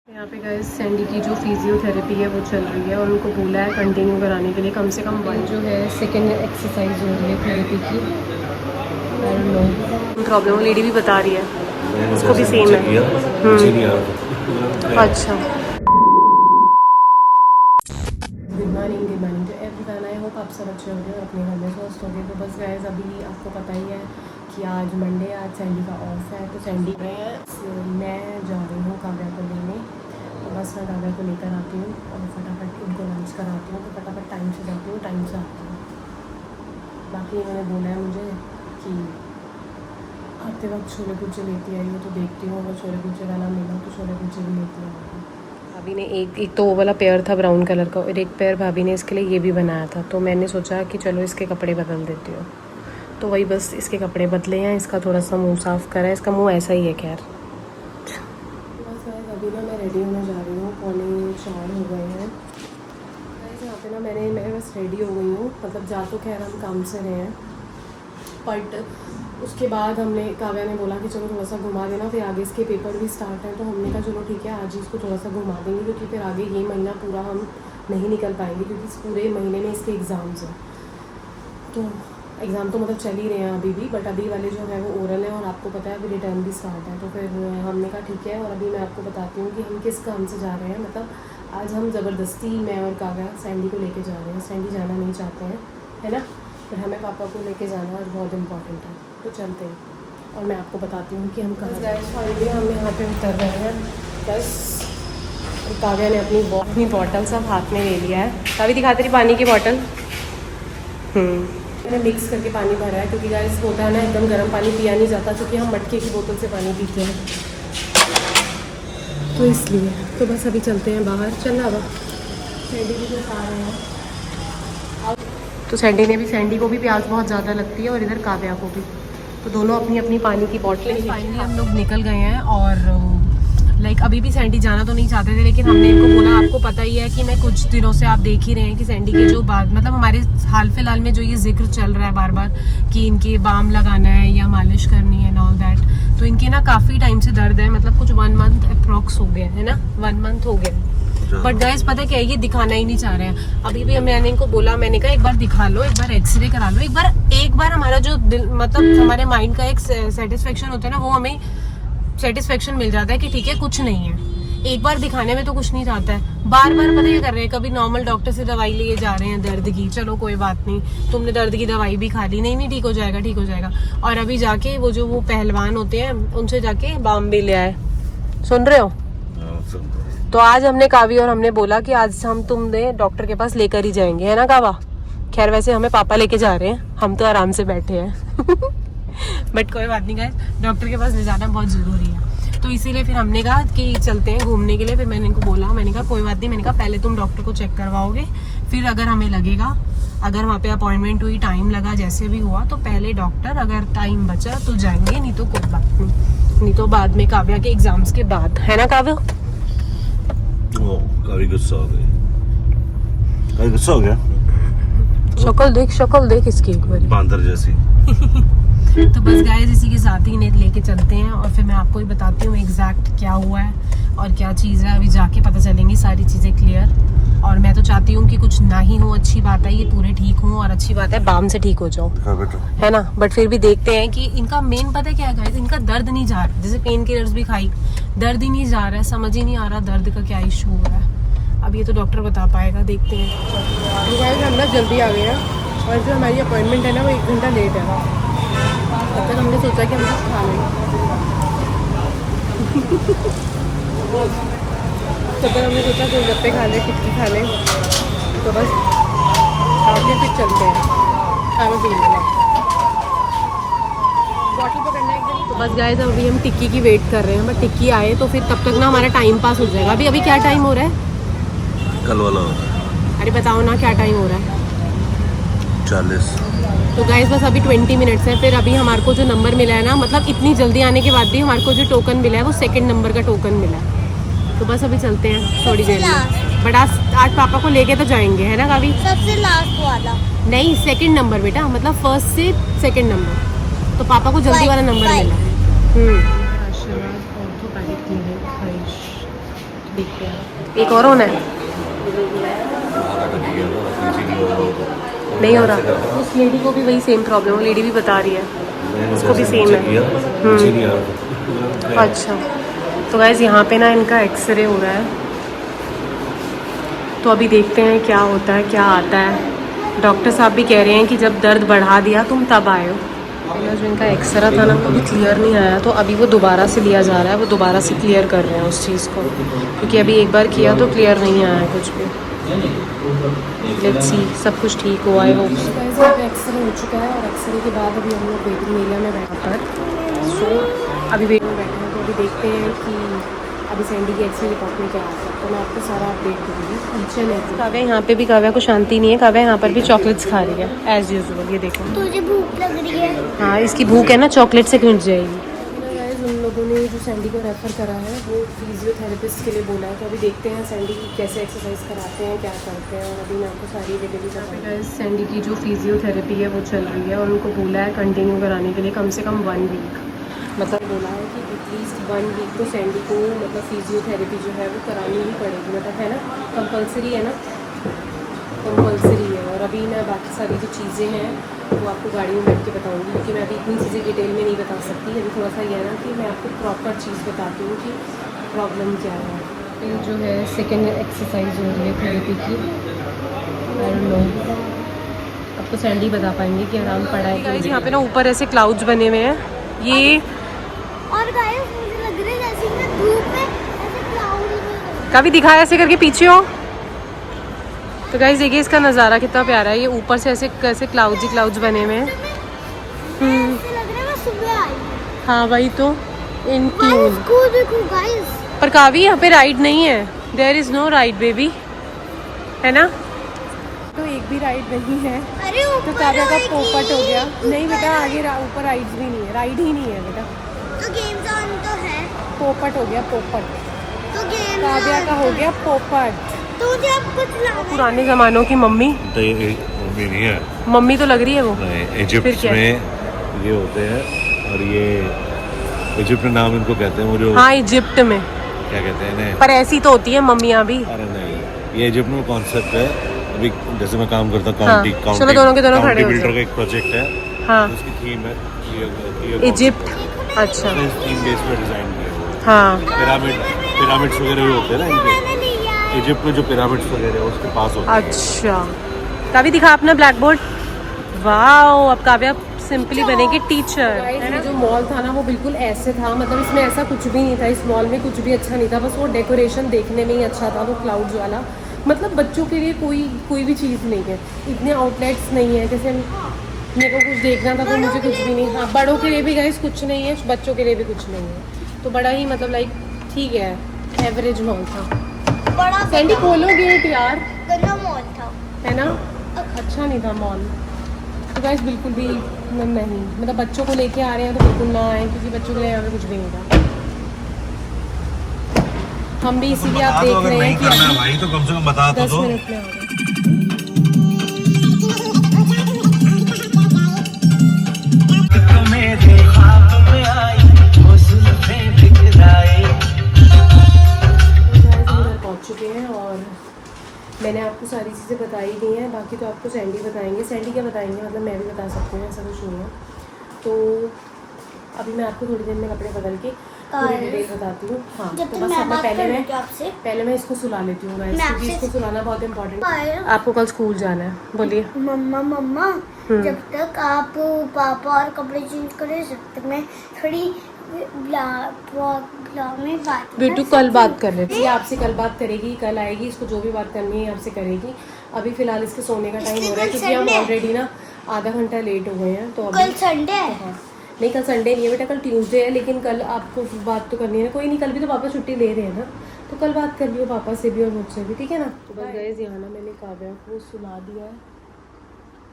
यहाँ पे guys Sandy की जो फिजियोथेरेपी है वो चल रही है और उनको बोला है कंटिन्यू कराने के लिए कम से कम 1 जो है सेकेंड एक्सरसाइज हो रही है थेरेपी की। प्रॉब्लम लेडी भी बता रही है, उसको भी सेम है। अच्छा, good morning to everyone. I hope आप सब अच्छे होंगे और अपने घर में स्वस्थ होंगे। तो बस गाइस अभी आपको पता ही है कि आज मंडे, आज सैंडी का ऑफ है, तो सैंडी गए हैं, मैं जा रही हूँ काव्या को लेने। तो बस मैं काव्या को लेकर आती हूँ और फटाफट उनको लंच कराती हूँ, तो फटाफट टाइम से जाती हूँ, टाइम से आती हूँ। बाकी इन्होंने बोला है मुझे कि आते वक्त छोले कुलचे लेती आई हो, तो देखती हूँ अगर छोले कुलचे वाला मिला तो छोले कुलचे भी लेती आऊँगी। भाभी ने एक तो वो वाला पेयर था ब्राउन कलर का और एक पेयर भाभी ने इसके लिए ये भी बनाया था, तो मैंने सोचा कि चलो इसके कपड़े बदल देती हूँ। तो वही बस इसके कपड़े बदले हैं, इसका थोड़ा सा मुंह साफ़ करा है, इसका मुंह ऐसा ही है। खैर बस अभी ना मैं रेडी होने जा रही हूँ, 3:45 हो गए हैं। यहाँ पे ना मैं बस रेडी हो गई हूँ, मतलब जा तो खैर हम काम से रहे हैं, बट उसके बाद हमने काव्या ने बोला कि चलो थोड़ा सा घुमा देना, फिर आगे इसके पेपर भी स्टार्ट हैं, तो हमने कहा चलो ठीक है आज ही इसको थोड़ा सा घुमा देंगे, क्योंकि फिर आगे ये महीना पूरा हम नहीं निकल पाएंगे, क्योंकि इस पूरे महीने में इसके एग्ज़ाम्स हैं। तो एग्ज़ाम तो मतलब चल ही रहे हैं अभी भी, बट अभी वाले जो है वो ओरल है और आपको पता है अभी रिटर्न भी स्टार्ट है। तो फिर हमने कहा ठीक है, और अभी मैं आपको बताती हूँ कि हम किस काम से जा रहे हैं। मतलब आज हम ज़बरदस्ती मैं और काव्या सैंडी को लेके जा रहे हैं। सैंडी जाना नहीं चाहते हैं, है ना, फिर हमें पापा को लेके जाना आज बहुत इम्पॉर्टेंट है, तो चलते हैं और मैं आपको बताती हूँ कि हम कहाँ गए। फाइनली हम यहाँ पे उतर रहे हैं बस। काव्या ने अपनी बॉटल सब हाथ में ले लिया है। काव्या दिखा तेरी पानी की बॉटल। मैंने मिक्स करके पानी भरा है, क्योंकि गाइस होता है ना एकदम गर्म पानी पिया नहीं जाता, क्योंकि हम मटके की बोतल से पानी पीते हैं, तो इसलिए। तो बस अभी चलते हैं बाहर। चलना अब सैंडी भी तो खा रहे हैं, तो सैंडी को भी प्यास बहुत ज़्यादा लगती है और इधर काव्या को भी, तो दोनों अपनी अपनी पानी की बॉटलें। फाइनली हम लोग निकल गए हैं और लाइक अभी भी सैंडी जाना तो नहीं चाहते थे, लेकिन हमने इनको बोला आपको पता ही है कि मैं कुछ दिनों से आप देख ही रहे हैं कि सैंडी के जो बाद मतलब हमारे हाल फिलहाल में जो ये जिक्र चल रहा है बार बार कि इनके बाम लगाना है या मालिश करनी है एंड ऑल दैट, तो इनके ना काफ़ी टाइम से दर्द है, मतलब कुछ 1 मंथ अप्रॉक्स हो गया है ना, 1 मंथ हो गया। बट गाइस पता क्या है, ये दिखाना ही नहीं चाह रहे हैं। अभी भी मैंने इनको बोला, मैंने कहा एक बार दिखा लो, एक बार एक्सरे करा लो, एक बार हमारा जो दिल मतलब हमारे माइंड का एक सेटिस्फेक्शन होता है ना, वो हमें सेटिस्फेक्शन मिल जाता है कि ठीक है कुछ नहीं है। एक बार दिखाने में तो कुछ नहीं जाता है, बार बार पता क्या कर रहे हैं, कभी नॉर्मल डॉक्टर से दवाई लिए जा रहे हैं दर्द की, चलो कोई बात नहीं, तुमने दर्द की दवाई भी खा ली, नहीं ठीक हो जाएगा ठीक हो जाएगा, और अभी जाके वो जो वो पहलवान होते हैं उनसे जाके बाम भी ले आए। सुन रहे हो? तो आज हमने कावी और हमने बोला कि आज हम तुमने डॉक्टर के पास लेकर ही जाएंगे, है ना कावा? खैर वैसे हमें पापा लेके जा रहे हैं, हम तो आराम से बैठे हैं बट कोई बात नहीं गाइस, डॉक्टर के पास ले जाना बहुत ज़रूरी है, तो इसीलिए फिर हमने कहा कि चलते हैं घूमने के लिए। फिर मैंने इनको बोला, मैंने कहा कोई बात नहीं, मैंने कहा पहले तुम डॉक्टर को चेक करवाओगे, फिर अगर हमें लगेगा, अगर वहाँ पे अपॉइंटमेंट हुई, टाइम लगा, जैसे भी हुआ, तो पहले डॉक्टर, अगर टाइम बचा तो जाएंगे, नहीं तो कोई बात नहीं तो बाद में काव्या के एग्जाम्स के बाद, है ना काव्या? काफी गुस्सा हो गई, गुस्सा हो गया। शक्ल देख इसकी एक बार, बांदर जैसी तो बस गाइस इसी के साथ ही इन्हें लेके चलते हैं और फिर मैं आपको ही बताती हूँ एग्जैक्ट क्या हुआ है और क्या चीज़ है। अभी जाके पता चलेंगी सारी चीज़ें क्लियर, और मैं तो चाहती हूँ कि कुछ ना ही हो, अच्छी बात है, ये पूरे ठीक हों और अच्छी बात है बाम से ठीक हो जाओ, है ना। बट फिर भी देखते हैं कि इनका मेन पता है क्या है गाइस, इनका दर्द नहीं जा रहा, जैसे पेन किलर्स भी खाई, दर्द ही नहीं जा रहा है, समझ ही नहीं आ रहा दर्द का क्या इशू हो रहा है। अब ये तो डॉक्टर बता पाएगा, देखते हैं। तो गाइस हम ना जल्दी आ गए हैं और जो हमारी अपॉइंटमेंट है ना वो 1 घंटा लेट है, तब तक हमने सोचा कि हम कुछ खा लें तब तक हमने सोचा गोलगप्पे खा लें, टिक्की खा लें, तो बस आगे फिर चलते हैं खाने पीने में। बॉटल पकड़ना है एकदम। तो बस गाइस अभी हम टिक्की की वेट कर रहे हैं, बट टिक्की आए तो फिर तब तक ना हमारा टाइम पास हो जाएगा। अभी क्या टाइम हो रहा है? कल वाला हो रहा है। अरे बताओ ना क्या टाइम हो रहा है? 40। तो गाइस बस अभी 20 मिनट्स है, फिर अभी हमारे को जो नंबर मिला है ना, मतलब इतनी जल्दी आने के बाद भी हमारे को जो टोकन मिला है वो 2nd नंबर का टोकन मिला है। तो बस अभी चलते हैं थोड़ी देर में, बट आज पापा को लेके तो जाएंगे, है ना कावी? सबसे लास्ट वाला नहीं, 2nd नंबर बेटा, मतलब 1st से 2nd नंबर, तो पापा को जल्दी वाला नंबर मिला है। देखते हैं। एक और होना है, नहीं हो रहा। उस लेडी को भी वही सेम प्रॉब्लम, वो लेडी भी बता रही है उसको भी सेम है। अच्छा, तो गाइस यहाँ पे ना इनका एक्सरे हो रहा है, तो अभी देखते हैं क्या होता है क्या आता है। डॉक्टर साहब भी कह रहे हैं कि जब दर्द बढ़ा दिया तुम तब आए हो। पहला जो इनका एक्सरा था ना वो भी क्लियर नहीं आया, तो अभी वो दोबारा से लिया जा रहा है, वो दोबारा से क्लियर कर रहे हैं उस चीज़ को, क्योंकि अभी एक बार किया तो क्लियर नहीं आया है कुछ भी। लेट्स सी, सब कुछ ठीक हो, आई होप। एक्सरे हो चुका है और एक्सरे के बाद अभी हम लोग वेटिंग एरिया में बैठा पर, सो अभी वेटिंग में बैठे हैं, तो अभी देखते हैं कि अभी सैंडी की एक्सरे रिपोर्ट में क्या आता है, तो मैं आपको सारा अपडेट दूँगी। नीचे नहीं, काव्या यहाँ पे भी, काव्या को शांति नहीं है, काव्या यहाँ पर भी चॉकलेट्स खा रही है एज यूजुअल। ये देखो, तुझे भूख लग रही है? हाँ इसकी भूख है ना, चॉकलेट से खिंच जाएगी। उन लोगों ने जो सैंडी को रेफ़र करा है वो फिजियोथेरेपिस्ट के लिए बोला है, तो अभी देखते हैं सैंडी की कैसे एक्सरसाइज कराते हैं, क्या करते हैं, और अभी मैं आपको सारी डिटेल बताऊँगी। सैंडी की जो फिजियोथेरेपी है वो चल रही है और उनको बोला है कंटिन्यू कराने के लिए कम से कम 1 वीक, मतलब बोला है कि एटलीस्ट 1 वीक तो सैंडी को मतलब फिजियोथेरेपी जो है वो करानी ही पड़ेगी, मतलब है ना, कंपलसरी है ना, कंपलसरी है। और अभी मैं बाकी सारी जो चीज़ें हैं वो आपको गाड़ी में बैठ के बताऊँगी, क्योंकि मैं अभी इतनी चीज़ें डिटेल में नहीं बता सकती। अभी थोड़ा सा ये है ना कि मैं आपको प्रॉपर चीज़ बताती हूँ कि प्रॉब्लम क्या है। ये जो है सेकेंड एक्सरसाइज हो रही है थेरेपी की, और लोग अब तो सैंडी बता पाएंगे कि आराम पड़ा है। गाइस यहाँ पे ना ऊपर ऐसे क्लाउड्स बने हुए हैं, ये और गाइस मुझे लग रहा है जैसे मैं धूप में ऐसे क्लाउड काफ़ी दिखाया ऐसे करके पीछे हो। तो गाइस देखिए इसका नज़ारा कितना प्यारा है, ये ऊपर से ऐसे कैसे क्लाउड्स ही क्लाउड्स बने हुए हैं। ऐसे लग रहा है मैं सुबह आई हूं। हाँ वही तो, इन गाइस स्कूल देखो गाइस, पर कावी यहाँ पे राइड नहीं है, there is no ride baby, है ना, तो एक भी राइड नहीं है। अरे तो ऊपर काव्या का आएगी, पोपट हो गया। नहीं बेटा, ऊपर आगे ऊपर राइड्स भी नहीं है, राइड ही नहीं है बेटा, तो गेम जोन तो है, पोपट हो गया पोपट, तो गेम काव्या का हो गया पोपट। तो मुझे अब कुछ लाना पुराने ज़मानों की मम्मी, तो ये मम्मी नहीं है, मम्मी तो लग रही है वो। नहीं, फिर इजिप्ट क्या? में ये होते हैं, और ये इजिप्ट में नाम इनको कहते हैं, वो जो हाँ इजिप्ट में, क्या कहते हैं इन्हें, पर ऐसी तो होती है मम्मियाँ भी। अरे नहीं, ये इजिप्ट में कॉन्सेप्ट है। अभी जैसे मैं काम करता हूँ हाँ, चलो दोनों के दोनों खड़े हो बिल्डर जाओ। का एक प्रोजेक्ट है, हाँ उसकी थीम है इजिप्ट, अच्छा थीम बेस पे डिजाइन किया हुआ है। हाँ। पिरामिड्स वगैरह भी होते हैं ना इनके, इजिप्ट में जो पिरामिड्स वगैरह है उसके पास होते हैं। अच्छा, काव्या दिखा अपना ब्लैक बोर्ड। वाओ, अब काव्या सिंपली बनेगी टीचर। ये जो मॉल था ना वो बिल्कुल ऐसे था, मतलब इसमें ऐसा कुछ भी नहीं था, इस मॉल में कुछ भी अच्छा नहीं था, बस वो डेकोरेशन देखने में ही अच्छा था, वो क्लाउड्स वाला। मतलब बच्चों के लिए कोई भी चीज़ नहीं है, इतने आउटलेट्स नहीं है। जैसे मेरे को कुछ देखना था तो मुझे कुछ भी नहीं, हाँ बड़ों के लिए भी गाइस कुछ नहीं है, बच्चों के लिए भी कुछ नहीं है, तो बड़ा ही मतलब लाइक ठीक है, एवरेज मॉल था। बड़ा सैंडी खोलो गेट यार, गंदा मॉल था, है ना, अच्छा नहीं था मॉल। तो गाइस बिल्कुल भी नहीं, मतलब बच्चों को लेके आ रहे हैं तो बिल्कुल ना आए, क्योंकि बच्चों के लिए यहाँ पे कुछ भी नहीं था। हम भी इसीलिए आप देख रहे हैं कि अभी भाई तो कम से कम बता 10 मिनट में आ गए। पहुँच चुके हैं और मैंने आपको सारी चीज़ें बताई दी हैं, बाकी तो आपको सैंडी बताएंगे। सैंडी क्या बताएंगे, मतलब मैं भी बता सकती हूँ, ऐसा कुछ नहीं है। तो अभी मैं आपको थोड़ी देर में कपड़े बदल के पूरी डिटेल बताती हूँ। हाँ जब तो तक बस मैं अब बात पहले करूँगी आपसे, मैं इसको सुला लेती हूँ, मैं क्योंकि आपसे- इसको सुलाना बहुत इंपॉर्टेंट है। पायल, आपको कल स्कूल जाना है, बोलिए। मम्मा जब तक आप पापा और कपड़े चेंज करें जब तक मैं थोड़ी में बात बेटू कल बात कर लेती है आपसे, कल बात करेगी, कल आएगी, इसको जो भी बात करनी है आपसे करेगी। अभी फिलहाल इसके सोने का टाइम हो रहा है, क्योंकि हम ऑलरेडी ना आधा घंटा लेट हो गए हैं। तो कल संडे है। हाँ नहीं, कल संडे नहीं है बेटा, कल ट्यूसडे है, लेकिन कल आपको बात तो करनी है। कोई नहीं, कल भी तो पापा छुट्टी ले रहे हैं ना, तो कल बात कर लियो पापा से भी और मुझसे भी, ठीक है ना। तो बस गाइस यहाँ ना मैंने काव्या को सुला दिया है,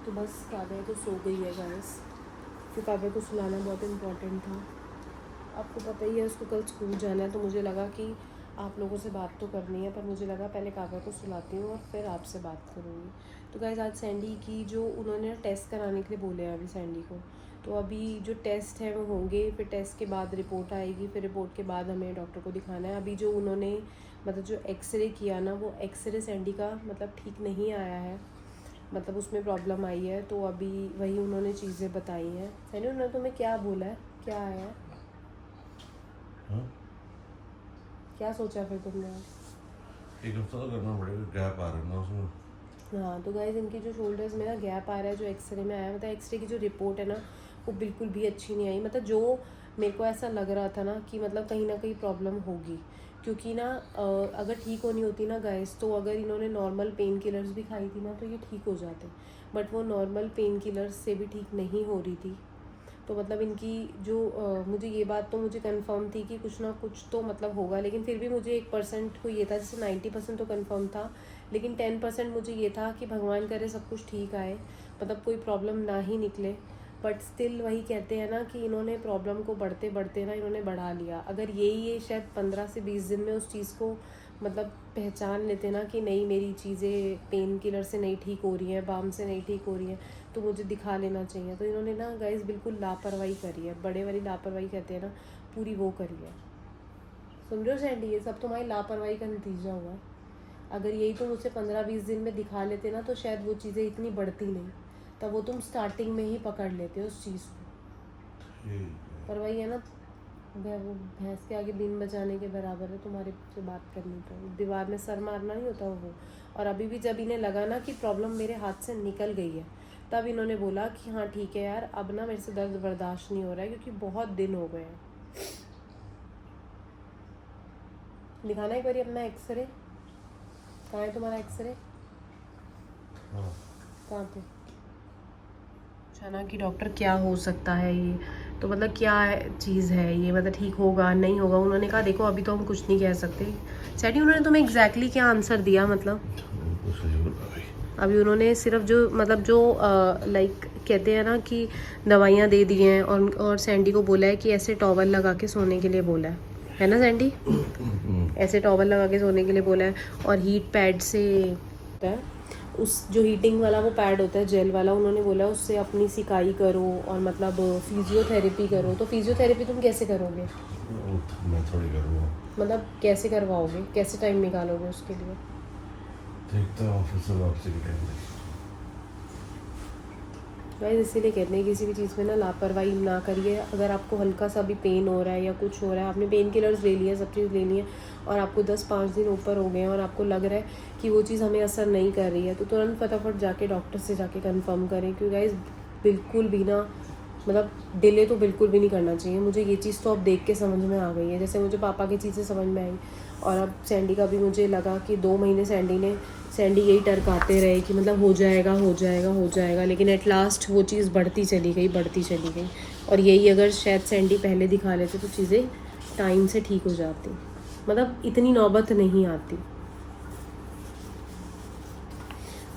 तो बस काव्या तो सो गई है गाइस, तो काव्या को सुलाना बहुत इम्पोर्टेंट था। आपको पता ही है उसको कल स्कूल जाना है, तो मुझे लगा कि आप लोगों से बात तो करनी है, पर मुझे लगा पहले काव्या को सुलाती हूँ और फिर आपसे बात करूँगी। तो गाइस आज सैंडी की जो उन्होंने टेस्ट कराने के लिए बोले हैं अभी सैंडी को, तो अभी जो टेस्ट है वो होंगे, फिर टेस्ट के बाद रिपोर्ट आएगी, फिर रिपोर्ट के बाद हमें डॉक्टर को दिखाना है। अभी जो उन्होंने मतलब जो एक्सरे किया ना, वो एक्सरे सैंडी का मतलब ठीक नहीं आया है, मतलब उसमें प्रॉब्लम आई है। तो अभी वही उन्होंने चीज़ें बताई हैं। सैंडी उन्होंने तुम्हें क्या बोला है, क्या आया है? क्या सोचा फिर तुमने? एक हफ्ता तो करना पड़ेगा, गैप आ रहा है ना उसमें। हाँ, तो गाइस इनकी जो शोल्डर्स में ना गैप आ रहा है, जो एक्सरे में आया, मतलब एक्सरे की जो रिपोर्ट है ना वो बिल्कुल भी अच्छी नहीं आई। मतलब जो मेरे को ऐसा लग रहा था ना कि मतलब कहीं ना कहीं प्रॉब्लम होगी, क्योंकि ना अगर ठीक होनी होती ना गाइस, तो अगर इन्होंने नॉर्मल पेन किलर्स भी खाई थी ना तो ये ठीक हो जाते, बट वो नॉर्मल पेन किलर्स से भी ठीक नहीं हो रही थी। तो मतलब इनकी जो मुझे ये बात तो मुझे कंफर्म थी कि कुछ ना कुछ तो मतलब होगा, लेकिन फिर भी मुझे 1% को ये था, जैसे 90% तो कंफर्म था, लेकिन 10% मुझे ये था कि भगवान करे सब कुछ ठीक आए, मतलब कोई प्रॉब्लम ना ही निकले। बट स्टिल वही कहते हैं ना कि इन्होंने प्रॉब्लम को बढ़ते बढ़ते ना इन्होंने बढ़ा लिया। अगर ये शायद 15 से 20 दिन में उस चीज़ को मतलब पहचान लेते ना कि नहीं मेरी चीज़ें पेन किलर से नहीं ठीक हो रही हैं, बाम से नहीं ठीक हो रही हैं, तो मुझे दिखा लेना चाहिए। तो इन्होंने ना गाइस बिल्कुल लापरवाही करी है, बड़े वाली लापरवाही कहते हैं ना, पूरी वो करी है। समझो सैंडी, ये सब तुम्हारी लापरवाही का नतीजा हुआ है। अगर यही तुम उसे 15-20 दिन में दिखा लेते ना तो शायद वो चीज़ें इतनी बढ़ती नहीं, तब वो तुम स्टार्टिंग में ही पकड़ लेते उस चीज़ को। पर वही है ना, वो भैंस के आगे बीन बजाने के बराबर है तुम्हारे से बात करनी, तो दीवार में सर मारना नहीं होता वो। और अभी भी जब इन्हें लगा ना कि प्रॉब्लम मेरे हाथ से निकल गई है, तब इन्होंने बोला कि हाँ ठीक है यार, अब ना मेरे से दर्द बर्दाश्त नहीं हो रहा है, क्योंकि बहुत दिन हो गए हैं। दिखाना एक बारी अपना एक्सरे, कहाँ है तुम्हारा एक्सरे? कहाँ पे? ना कि डॉक्टर क्या हो सकता है ये, तो मतलब क्या चीज़ है ये, मतलब ठीक होगा नहीं होगा। उन्होंने कहा देखो अभी तो हम कुछ नहीं कह सकते। सैटी उन्होंने तुम्हें एग्जैक्टली क्या आंसर दिया? मतलब अभी उन्होंने सिर्फ जो मतलब जो लाइक कहते हैं ना कि दवाइयाँ दे दी हैं, और सैंडी को बोला है कि ऐसे टॉवल लगा के सोने के लिए बोला है ना सैंडी? ऐसे टॉवल लगा के सोने के लिए बोला है, और हीट पैड से उस जो हीटिंग वाला वो पैड होता है जेल वाला, उन्होंने बोला उससे अपनी सिकाई करो और मतलब फिजियोथेरेपी करो। तो फिजियोथेरेपी तुम कैसे करोगे? मैं थोड़ी करूँगा। मतलब कैसे करवाओगे, कैसे टाइम निकालोगे उसके लिए? देखता हूँ ऑफिस से वापसी के टाइम। गाइस इसीलिए कहते हैं किसी भी चीज़ में ना लापरवाही ना करिए। अगर आपको हल्का सा भी पेन हो रहा है या कुछ हो रहा है, आपने पेन किलर्स ले लिए, सब चीज़ ले ली है, और आपको 10-5 दिन ऊपर हो गए हैं और आपको लग रहा है कि वो चीज़ हमें असर नहीं कर रही है, तो तुरंत फटाफट जाके डॉक्टर से जाके कंफर्म करें। क्योंकि गाइस बिल्कुल भी ना मतलब डिले तो बिल्कुल भी नहीं करना चाहिए। मुझे ये चीज़ तो अब देख के समझ में आ गई है, जैसे मुझे पापा की चीज़ें समझ में आई, और अब सैंडी का भी मुझे लगा कि 2 महीने सैंडी यही टरकाते रहे कि मतलब हो जाएगा हो जाएगा हो जाएगा, लेकिन एट लास्ट वो चीज़ बढ़ती चली गई। और यही अगर शायद सैंडी पहले दिखा लेते तो चीज़ें टाइम से ठीक हो जाती, मतलब इतनी नौबत नहीं आती।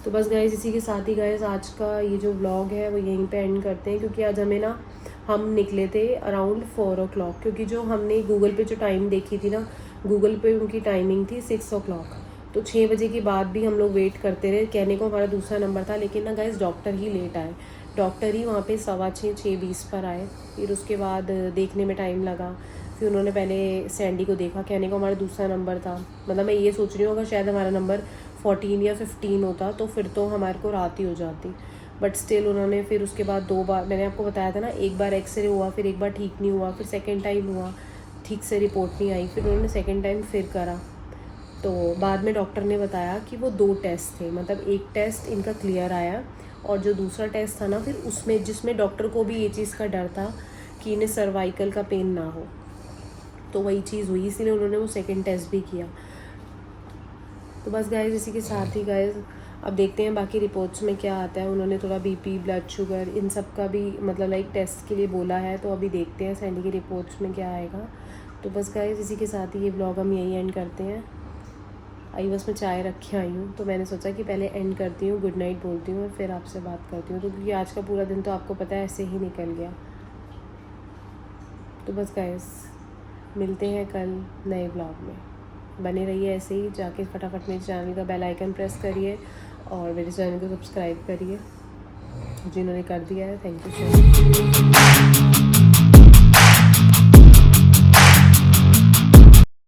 तो बस गाइस इसी के साथ ही गाइस आज का ये जो व्लॉग है वो यहीं पे एंड करते हैं, क्योंकि आज हमें ना हम निकले थे अराउंड 4 o'clock, क्योंकि जो हमने गूगल पे जो टाइम देखी थी ना, गूगल पे उनकी टाइमिंग थी 6 o'clock। तो 6 बजे के बाद भी हम लोग वेट करते रहे, कहने को हमारा दूसरा नंबर था, लेकिन ना गाइस डॉक्टर ही लेट आए। डॉक्टर ही वहाँ पे 6:15-6:20 पर आए। फिर उसके बाद देखने में टाइम लगा, फिर उन्होंने पहले सैंडी को देखा, कहने को हमारा दूसरा नंबर था। मतलब मैं ये सोच रही हूँ अगर शायद हमारा नंबर 14 या 15 होता तो फिर तो हमारे को रात ही हो जाती, बट स्टिल उन्होंने फिर उसके बाद 2 बार, मैंने आपको बताया था ना, एक बार एक्सरे हुआ, फिर एक बार ठीक नहीं हुआ, फिर सेकेंड टाइम हुआ, ठीक से रिपोर्ट नहीं आई, फिर उन्होंने सेकेंड टाइम फिर करा। तो बाद में डॉक्टर ने बताया कि वो 2 टेस्ट थे, मतलब एक टेस्ट इनका क्लियर आया, और जो दूसरा टेस्ट था ना फिर उसमें, जिसमें डॉक्टर को भी ये चीज़ का डर था कि इन्हें सर्वाइकल का पेन ना हो, तो वही चीज़ हुई, इसीलिए उन्होंने वो सेकेंड टेस्ट भी किया। तो बस गाइस इसी के साथ ही गाइस अब देखते हैं बाकी रिपोर्ट्स में क्या आता है। उन्होंने थोड़ा बीपी, ब्लड शुगर, इन सब का भी मतलब लाइक टेस्ट के लिए बोला है, तो अभी देखते हैं सैंडी की रिपोर्ट्स में क्या आएगा। तो बस गाइस इसी के साथ ही ये ब्लॉग हम यहीं एंड करते हैं। आई बस मैं चाय रख के आई हूँ, तो मैंने सोचा कि पहले एंड करती हूँ, गुड नाइट बोलती हूँ, फिर आपसे बात करती हूँ, तो क्योंकि आज का पूरा दिन तो आपको पता है ऐसे ही निकल गया। तो बस गाइस मिलते हैं कल नए ब्लॉग में, बने रहिए ऐसे ही। जाके फटाफट मेरे चैनल का बेल आइकन प्रेस करिए और मेरे चैनल को सब्सक्राइब करिए। जिन्होंने कर दिया है थैंक यू सो मच।